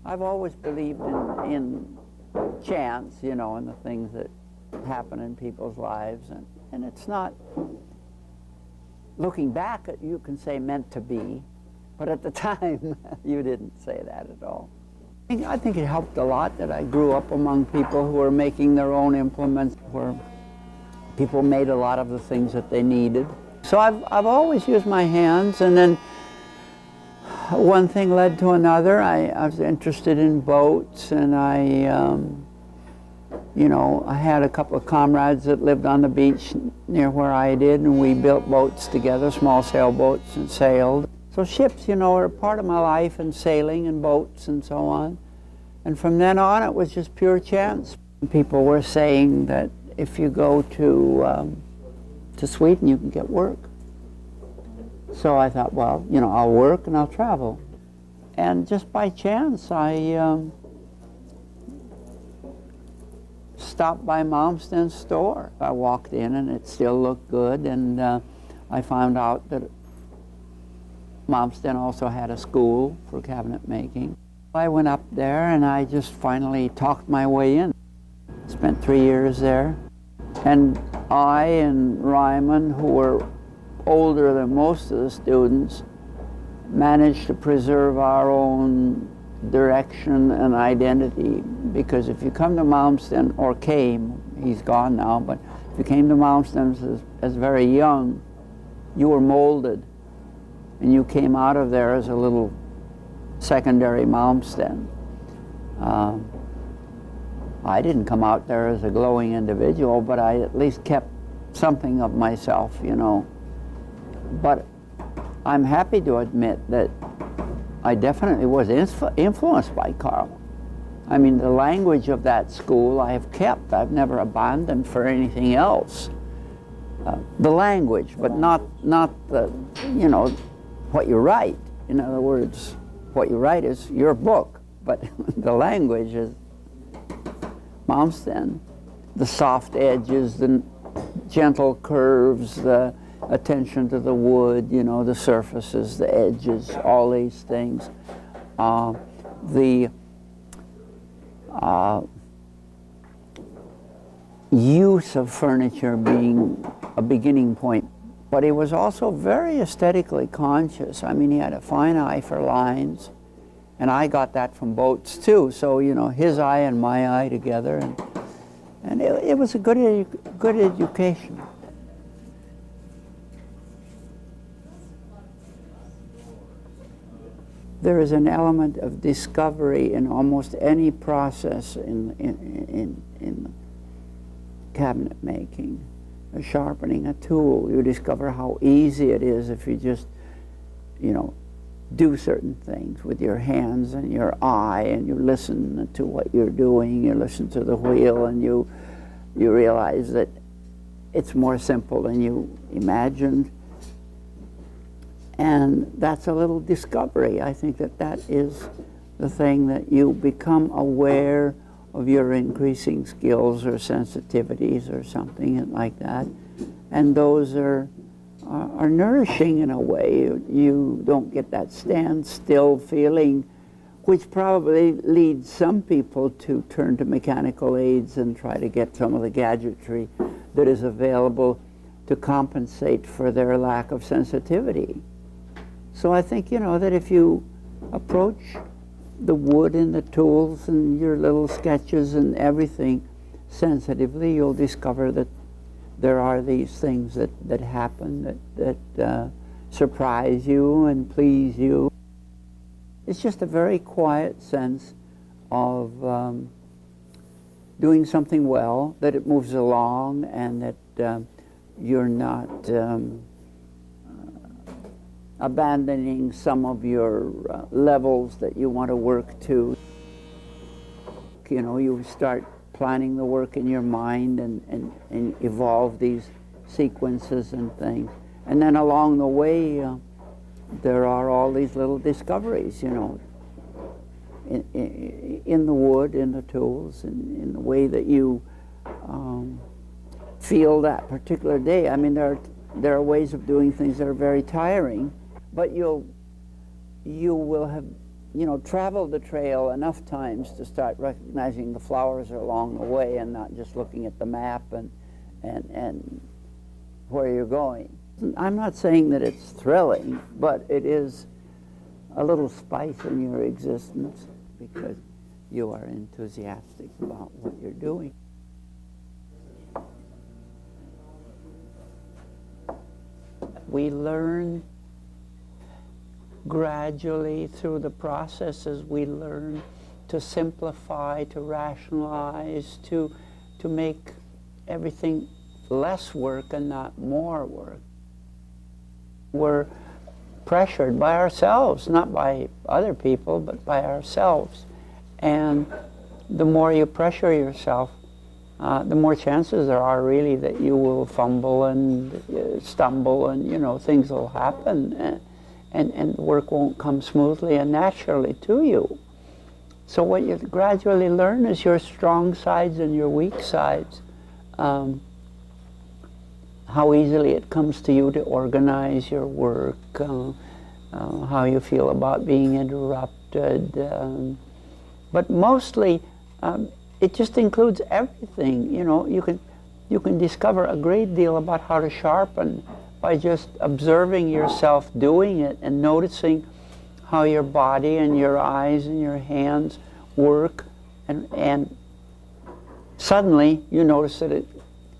I've always believed in chance, you know, and the things that happen in people's lives, and it's not, looking back, you can say meant to be, but at the time, you didn't say that at all. I think it helped a lot that I grew up among people who were making their own implements, where people made a lot of the things that they needed. So I've always used my hands, and then one thing led to another. I was interested in boats, and you know, I had a couple of comrades that lived on the beach near where I did, and we built boats together, small sailboats, and sailed. So ships, you know, are part of my life, and sailing and boats and so on. And from then on, it was just pure chance. People were saying that if you go to Sweden, you can get work. So I thought, well, you know, I'll work and I'll travel. And just by chance, I stopped by Malmsten's store. I walked in and it still looked good, and I found out that Malmsten also had a school for cabinet making. I went up there and I just finally talked my way in. Spent 3 years there. And I and Ryman, who were older than most of the students, managed to preserve our own direction and identity. Because if you come to Malmsten, or came, he's gone now, but if you came to Malmsten as very young, you were molded. And you came out of there as a little secondary Malmsten. I didn't come out there as a glowing individual, but I at least kept something of myself, you know. But I'm happy to admit that I definitely was influenced by Carl. I mean, the language of that school I have kept. I've never abandoned for anything else. The language, but not the, you know, what you write. In other words, what you write is your book, but the language is Malmsten. The soft edges, the gentle curves, the attention to the wood, you know, the surfaces, the edges, all these things. The use of furniture being a beginning point. But he was also very aesthetically conscious. I mean, he had a fine eye for lines, and I got that from boats too. So, you know, his eye and my eye together, and it was a good education. There is an element of discovery in almost any process in cabinet making. Sharpening a tool, you discover how easy it is if you just, you know, do certain things with your hands and your eye, and you listen to what you're doing, you listen to the wheel, and you realize that it's more simple than you imagined. And that's a little discovery. I think that is the thing, that you become aware of your increasing skills or sensitivities or something like that. And those are nourishing in a way. You don't get that standstill feeling, which probably leads some people to turn to mechanical aids and try to get some of the gadgetry that is available to compensate for their lack of sensitivity. So I think, you know, that if you approach the wood and the tools and your little sketches and everything sensitively, you'll discover that there are these things that happen that surprise you and please you. It's just a very quiet sense of doing something well, that it moves along, and that you're not abandoning some of your levels that you want to work to. You know, you start planning the work in your mind and evolve these sequences and things. And then along the way, there are all these little discoveries, you know, in the wood, in the tools, in the way that you feel that particular day. I mean, there are ways of doing things that are very tiring, but you will have travel the trail enough times to start recognizing the flowers are along the way and not just looking at the map and where you're going. I'm not saying that it's thrilling, but it is a little spice in your existence because you are enthusiastic about what you're doing. We learn gradually through the processes. We learn to simplify, to rationalize, to make everything less work and not more work. We're pressured by ourselves, not by other people, but by ourselves. And the more you pressure yourself, the more chances there are really that you will fumble and stumble and, things will happen and work won't come smoothly and naturally to you. So what you gradually learn is your strong sides and your weak sides. How easily it comes to you to organize your work, how you feel about being interrupted. But mostly, it just includes everything. You can discover a great deal about how to sharpen by just observing yourself doing it and noticing how your body and your eyes and your hands work, and suddenly you notice that it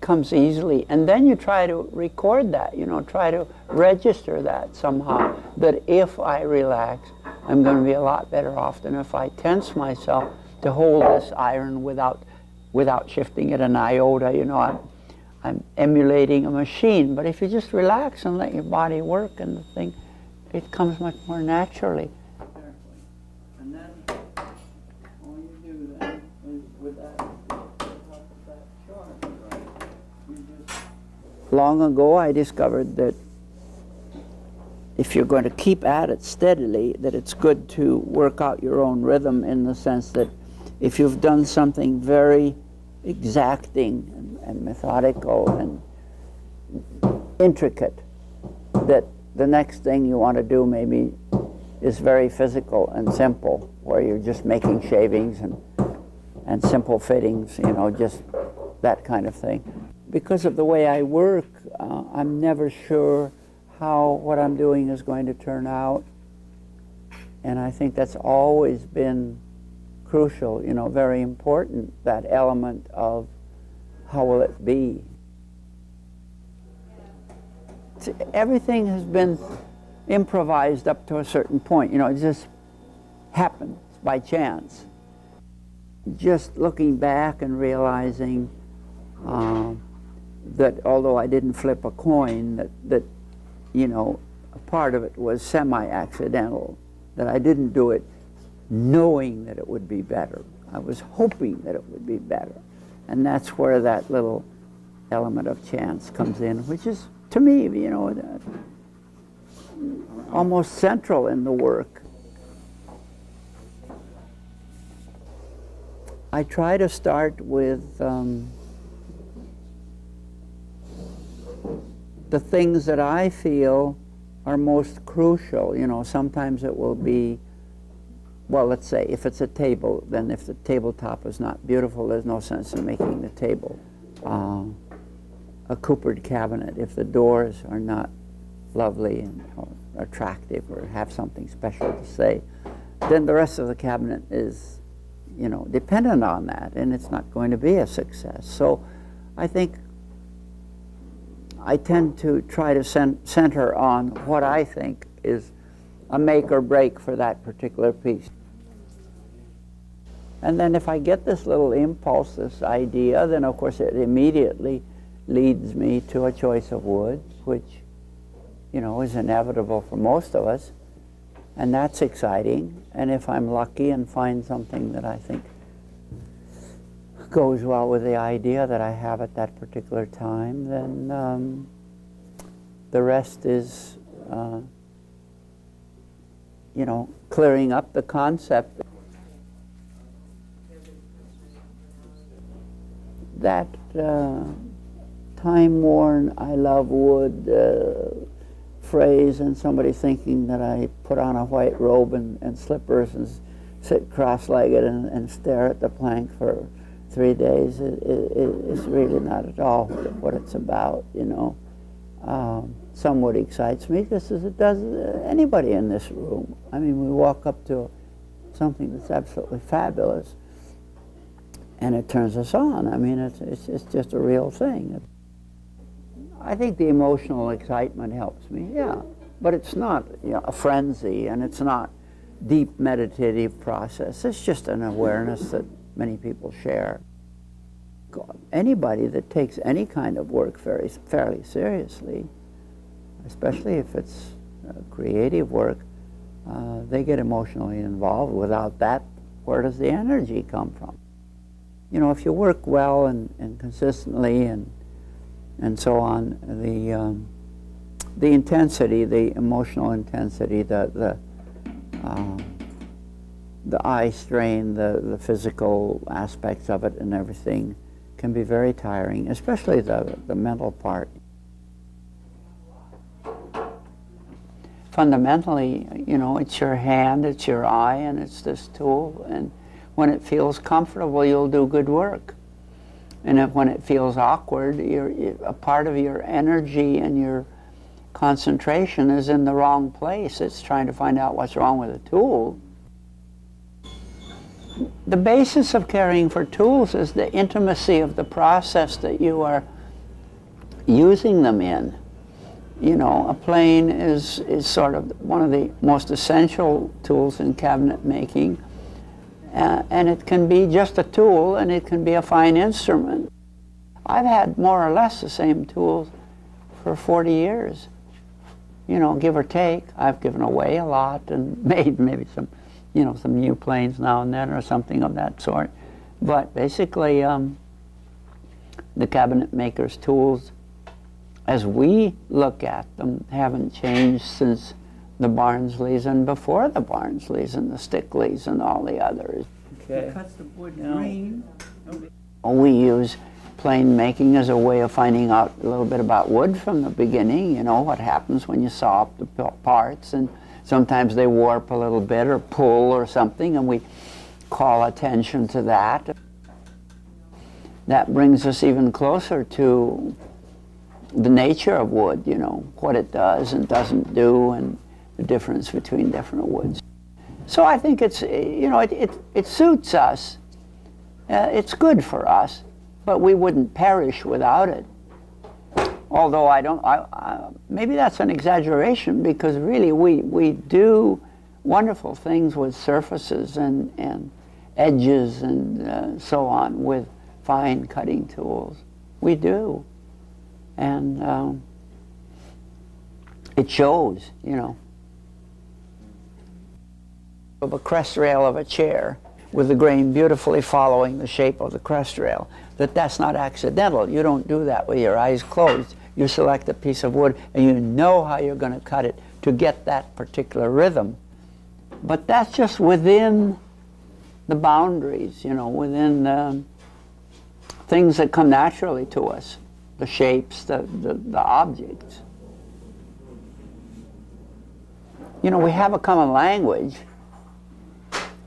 comes easily, and then you try to record that, try to register that somehow, that if I relax, I'm going to be a lot better off than if I tense myself to hold this iron without shifting it an iota. I'm emulating a machine, but if you just relax and let your body work and the thing, it comes much more naturally. And then all you do then is with that chart, right? Long ago I discovered that if you're going to keep at it steadily, that it's good to work out your own rhythm, in the sense that if you've done something very exacting and methodical and intricate, that the next thing you want to do maybe is very physical and simple, where you're just making shavings and simple fittings, just that kind of thing. Because of the way I work, I'm never sure how what I'm doing is going to turn out, and I think that's always been crucial, very important, that element of how will it be. Everything has been improvised up to a certain point, it just happens by chance. Just looking back and realizing that although I didn't flip a coin, that a part of it was semi-accidental, that I didn't do it knowing that it would be better. I was hoping that it would be better. And that's where that little element of chance comes in, which is, to me, almost central in the work. I try to start with the things that I feel are most crucial. Sometimes it will be, well, let's say if it's a table, then if the tabletop is not beautiful, there's no sense in making the table. A coopered cabinet, if the doors are not lovely and or attractive or have something special to say, then the rest of the cabinet is, dependent on that, and it's not going to be a success. So I think I tend to try to center on what I think is a make or break for that particular piece. And then if I get this little impulse, this idea, then of course it immediately leads me to a choice of wood, which, is inevitable for most of us. And that's exciting. And if I'm lucky and find something that I think goes well with the idea that I have at that particular time, then the rest is, clearing up the concept that time-worn, I love wood phrase and somebody thinking that I put on a white robe and slippers and sit cross-legged and stare at the plank for 3 days is really not at all what it's about, you know. Some wood excites me just as it does anybody in this room. I mean, we walk up to something that's absolutely fabulous and it turns us on. I mean, it's just a real thing. I think the emotional excitement helps me, yeah. But it's not, you know, a frenzy, and it's not deep meditative process. It's just an awareness that many people share. Anybody that takes any kind of work fairly seriously, especially if it's creative work, they get emotionally involved. Without that, where does the energy come from? You know, if you work well and consistently and so on, the intensity, the emotional intensity, the eye strain, the physical aspects of it and everything can be very tiring, especially the mental part. Fundamentally, you know, it's your hand, it's your eye, and it's this tool, and when it feels comfortable, you'll do good work. And when it feels awkward, a part of your energy and your concentration is in the wrong place. It's trying to find out what's wrong with the tool. The basis of caring for tools is the intimacy of the process that you are using them in. You know, a plane is sort of one of the most essential tools in cabinet making. And it can be just a tool, and it can be a fine instrument. I've had more or less the same tools for 40 years. You know, give or take. I've given away a lot and made maybe some, you know, some new planes now and then or something of that sort. But basically, the cabinet maker's tools, as we look at them, haven't changed since the Barnsleys and before the Barnsleys and the Stickleys and all the others. Okay. It cuts the wood green. We use plane making as a way of finding out a little bit about wood from the beginning, you know, what happens when you saw up the parts, and sometimes they warp a little bit or pull or something, and we call attention to that. That brings us even closer to the nature of wood, you know, what it does and doesn't do, and the difference between different woods. So I think it's, you know, it suits us. It's good for us, but we wouldn't perish without it. Although maybe that's an exaggeration, because really we do wonderful things with surfaces and edges and so on with fine cutting tools. We do. And it shows, you know. Of a crest rail of a chair with the grain beautifully following the shape of the crest rail, that's not accidental. You don't do that with your eyes closed. You select a piece of wood and you know how you're going to cut it to get that particular rhythm. But that's just within the boundaries, you know, within things that come naturally to us, the shapes, the objects. You know, we have a common language,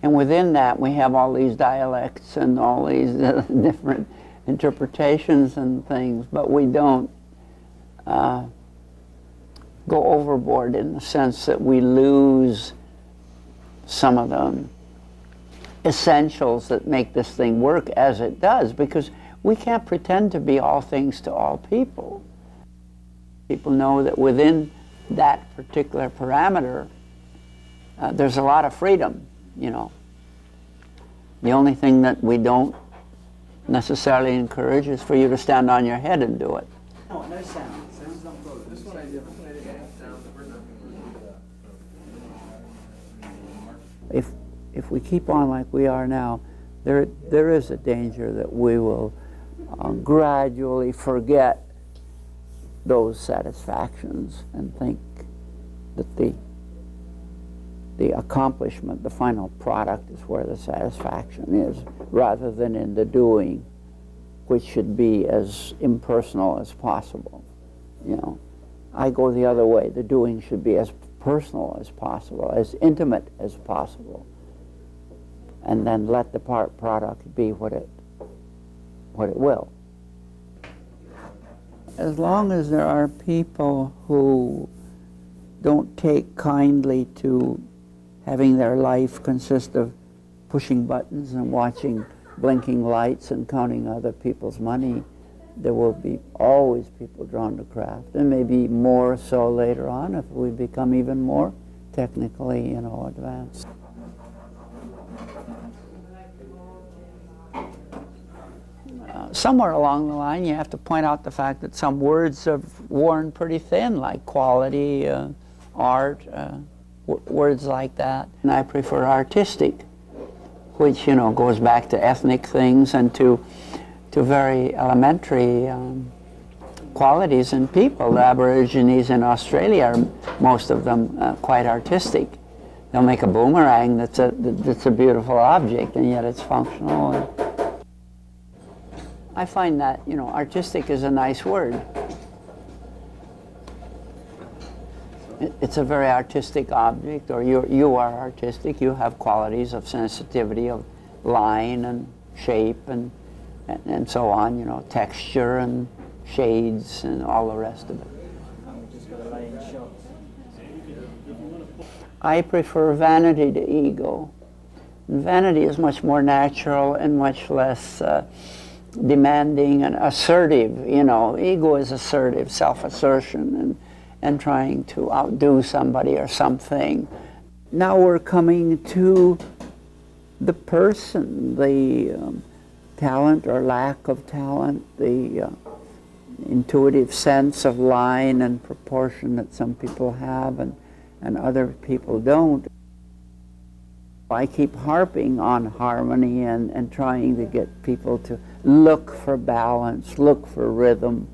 and within that we have all these dialects and all these different interpretations and things, but we don't go overboard in the sense that we lose some of the essentials that make this thing work as it does, because we can't pretend to be all things to all people. People know that within that particular parameter, there's a lot of freedom, you know. The only thing that we don't necessarily encourage is for you to stand on your head and do it. No, no sound. Sounds not good. This one I did. If we keep on like we are now, there is a danger that we will gradually forget those satisfactions and think that the accomplishment, the final product, is where the satisfaction is, rather than in the doing, which should be as impersonal as possible, you know. I go the other way. The doing should be as personal as possible, as intimate as possible, and then let the product be what it will. As long as there are people who don't take kindly to having their life consist of pushing buttons and watching blinking lights and counting other people's money, there will be always people drawn to craft, and maybe more so later on if we become even more technically, advanced. Somewhere along the line, you have to point out the fact that some words have worn pretty thin, like quality, art, words like that. And I prefer artistic, which, goes back to ethnic things and to very elementary qualities in people. The Aborigines in Australia are, most of them, quite artistic. They'll make a boomerang that's a beautiful object, and yet it's functional. I find that, artistic is a nice word. It's a very artistic object, or you are artistic. You have qualities of sensitivity, of line and shape and so on, texture and shades and all the rest of it. I prefer vanity to ego. And vanity is much more natural and much less demanding and assertive. Ego is assertive, self-assertion and trying to outdo somebody or something. Now we're coming to the person, the talent or lack of talent, the intuitive sense of line and proportion that some people have and other people don't. I keep harping on harmony and trying to get people to look for balance, look for rhythm,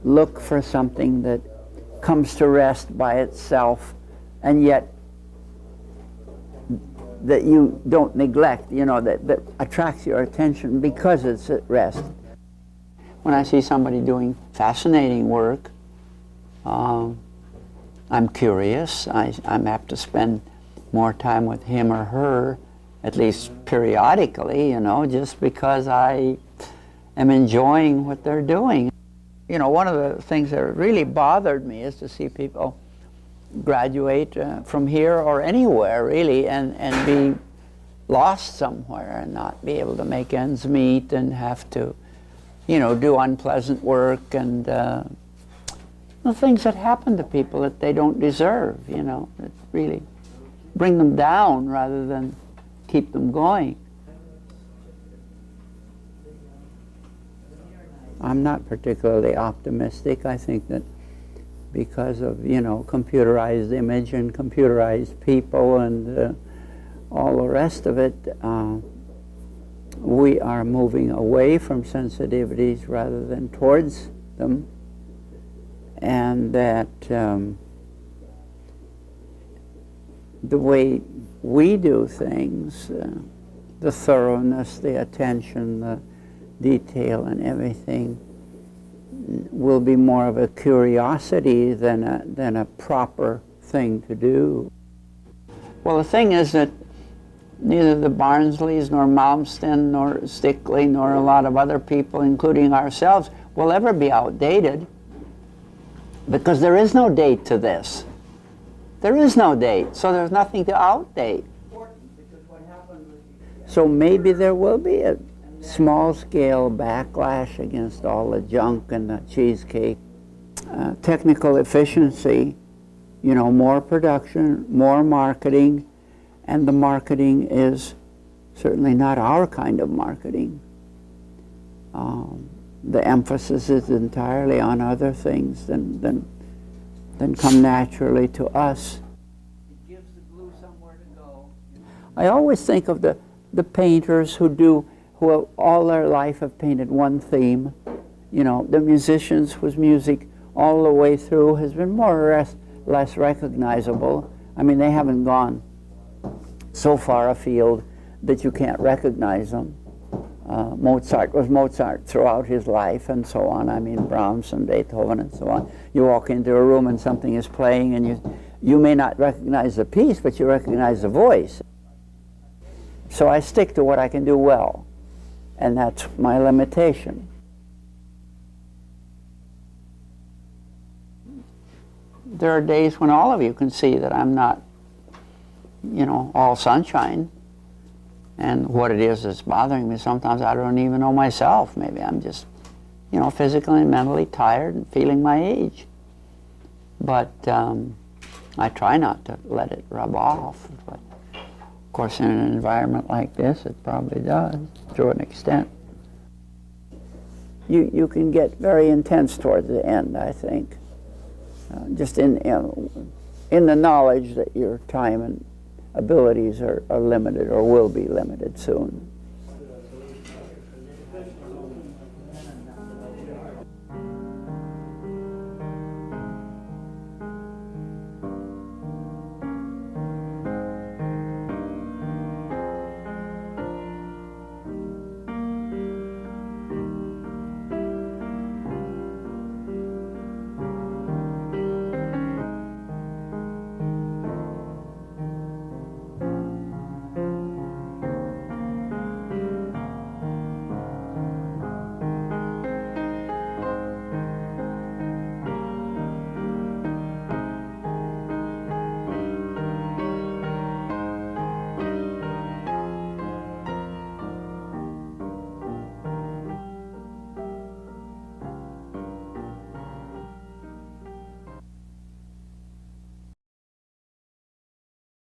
look for something that comes to rest by itself, and yet that you don't neglect, that attracts your attention because it's at rest. When I see somebody doing fascinating work, I'm curious. I'm apt to spend more time with him or her, at least periodically, just because I am enjoying what they're doing. One of the things that really bothered me is to see people graduate from here or anywhere, really, and be lost somewhere and not be able to make ends meet and have to, do unpleasant work and the things that happen to people that they don't deserve, that really bring them down rather than keep them going. I'm not particularly optimistic. I think that because of, computerized image and computerized people and all the rest of it, we are moving away from sensitivities rather than towards them, and that the way we do things, the thoroughness, the attention, the detail and everything will be more of a curiosity than a proper thing to do. Well, the thing is that neither the Barnsleys nor Malmsten nor Stickley nor a lot of other people, including ourselves, will ever be outdated, because there is no date to this. There is no date, so there's nothing to outdate. So maybe there will be a small-scale backlash against all the junk and the cheesecake. Technical efficiency, more production, more marketing, and the marketing is certainly not our kind of marketing. The emphasis is entirely on other things than come naturally to us. It gives the glue somewhere to go. I always think of the painters who all their life have painted one theme. The musicians whose music all the way through has been more or less recognizable. I mean, they haven't gone so far afield that you can't recognize them. Mozart was Mozart throughout his life and so on. I mean, Brahms and Beethoven and so on. You walk into a room and something is playing and you may not recognize the piece, but you recognize the voice. So I stick to what I can do well, and that's my limitation. There are days when all of you can see that I'm not, you know, all sunshine. And what it is that's bothering me, sometimes I don't even know myself. Maybe I'm just, you know, physically and mentally tired and feeling my age. But I try not to let it rub off. But of course, in an environment like this, it probably does, to an extent. You can get very intense towards the end, I think. Just in the knowledge that your time and abilities are limited or will be limited soon.